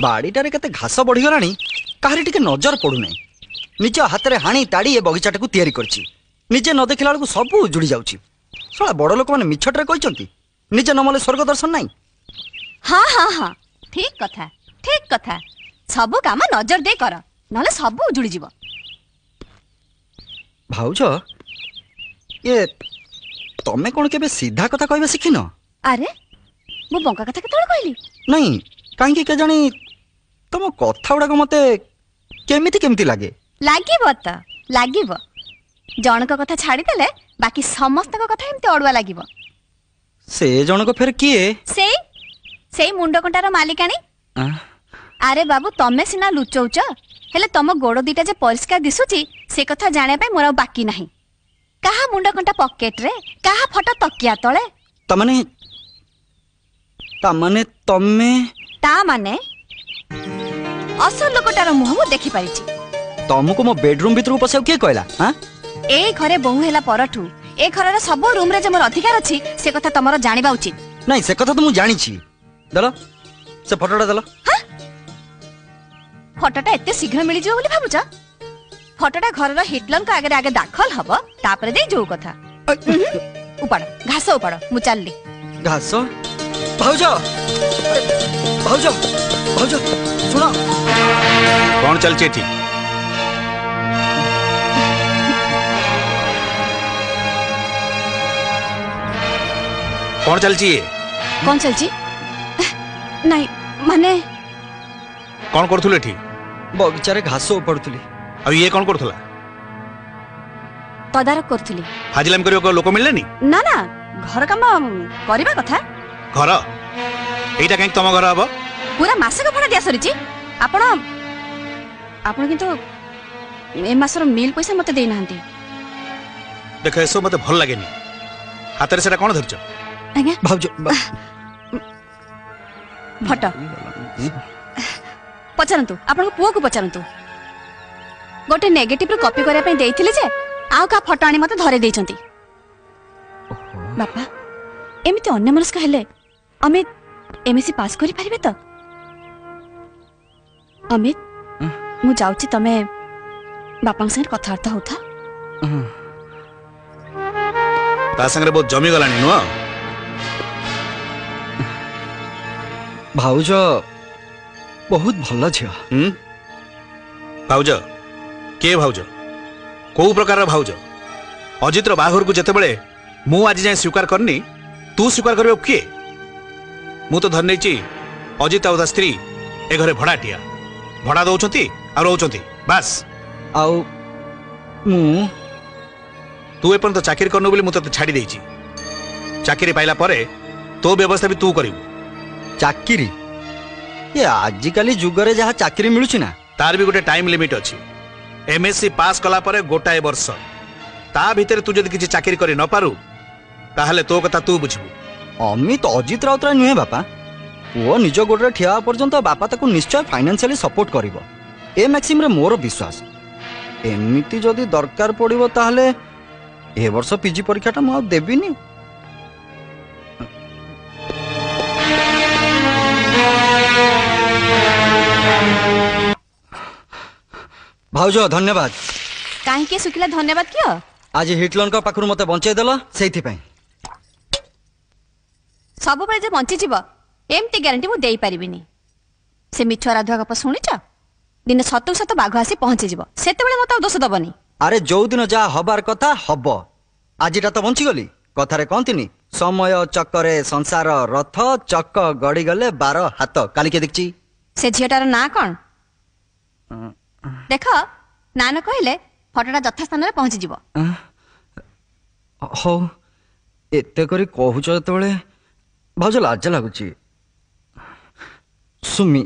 बाड़ीटारे केते घास बढ़ीगलानी काहारी टिके नजर पड़ुना निज हाथ में हाणी ताड़ी ए बगीचाटा को तैयारी करछि निजे न देखला बेलू सब उजुड़ी जाउछि साला बड़ लोक माने मिछटरे कहचंती निजे नमले स्वर्ग दर्शन नाही। हाँ हाँ हाँ ठीक कथा सब काम नजर दे कर नले सब उजुड़ी जीव। भाउज ये तमे कौन केबे सीधा कथा कहबे शिखिन? अरे मु बंका कथा केतळे कहली नहीं काहे के जानी तुम कथा गुडा मते केमिति केमिति लागे लागिब जनक कथा छाड़ी देले बाकी समस्त कथा एमते अडुआ लागिब। से जनक फेर किए? से मुंड कंटार मालिकाणी। अरे बाबू तमे सिना लुचौच हेले तम गोड़ दीटा जे परिष्कार दिसुची से कथा जाने पे मोर बाकी नहीं। कहा मुंड कंटा पॉकेट रे कहा फटा तकिया तळे तमने तमे असल लोकटार मुह मु देखि पारिछि। तुमको मो बेडरूम भीतर पसे के कहला? हां ए घरे बहु हेला परठू ए घरर सब रूम रे जे मोर अधिकार अछि से कथा तमरो जानिबा उचित। नहीं से कथा तो मु जानि छी। दलो से फोटोटा दलो। हां फोटोटा एते शीघ्र मिली जो बोली भाबुछ? फोटोटा घरर हिटलर का आगे दाखल हबो तापरे दे जो कथा। उपाड़ घास उपाड़ मु चलली। घास भाउज भाउज भाउज सुनो कौन चलचे ठीक कौन चलची कौन चलची नहीं माने कौन करथुले ठीक बगीचारे घास उपड़ुतली। अब ये कौन करथुला? तदारक करथुली। हाजिलाम करियो को लोक मिललेनी? ना ना घर काम करिबा कथा। घर एटा काहे तम घर हबो? पूरा मासक भड़ा दिया सरिची आपण आपण किंतु ए मासर मिल पैसा मते देई नाहंती। देख एसो मते भल लागेनी हाथ रे सेटा कोन धरछ? आज्ञा भाउज फट पचारंतु आपण पुओ को पचारंतु गोटे नेगेटिव रो कॉपी करिया पे देइथिले जे आउ का फोटो आनी मते धरे देइचंती। बापा एमिति अन्य मनस्क हेले अमित एमएससी पास करि परिबे त? अमित मु जाउची तमे बापा संग कथार्थ होता। ता संगे बहुत जमी गलानी नो भाउज बहुत भल झियो। भाउज के भाउज को प्रकार भाउज? अजित रो बाहर को जते बेले मु आज जाय स्वीकार करनी तू स्वीकार करबे किए? मु तो धर नेची अजित आ स्त्री ए घरे भड़ाटिया भड़ा दउछंती आ रहउछंती बस। आउ मु तू एपन तो चाकरी करनो बोली मु तो छाड़ी देइची। चाकरी पाइला परे तो व्यवस्था भी तू करिवु। चाकरी ये आजिकाली जुगरे जहाँ चाकरी मिलुछि ना तार भी गोटे टाइम लिमिट अछि। एमएससी पास कला परे गोटाए वर्ष ता भीतर तू जदि किछि चाकरी करि न पारु ताहले तो कथा तू बुझबु। अमित अजित राउतरा नुहे बापा पुओ निज गोड़े ठिया पर्यंत बापा ताकू निश्चय फाइनेंशियली सपोर्ट करिवो ए मैक्सिम रे मोर विश्वास। एमिति जदि दरकार पड़िवो ताहले ए वर्ष पीजी परीक्षाटा मु देबिनी। भाउज धन्यवाद। काहे के सुखिला धन्यवाद कियो? आज हिटलर का पाखरु मते बंचाई देला सेथि पई। सब बेले जे बंची जीव एमती ग्यारंटी मु देई परिबिनी। से मिठुआ राधुआ गप सुनिच दिन सतु सत बाघ आसी पहुंची जीव सेते बेले मते दोष दबनी। अरे जो दिन जा हबार कथा हब आजिटा तो बंची गली कथारे कहंतिनी समय चक्करे संसार रथ चक्क गड़ी गले 12 हाथ काली के देखची। से झियटार ना कोन देख ना न कहले फटोटा यथा स्थान रे पहुंची जीव। हो एते करी कहूच तळे भाउज लाज लागुची। सुमी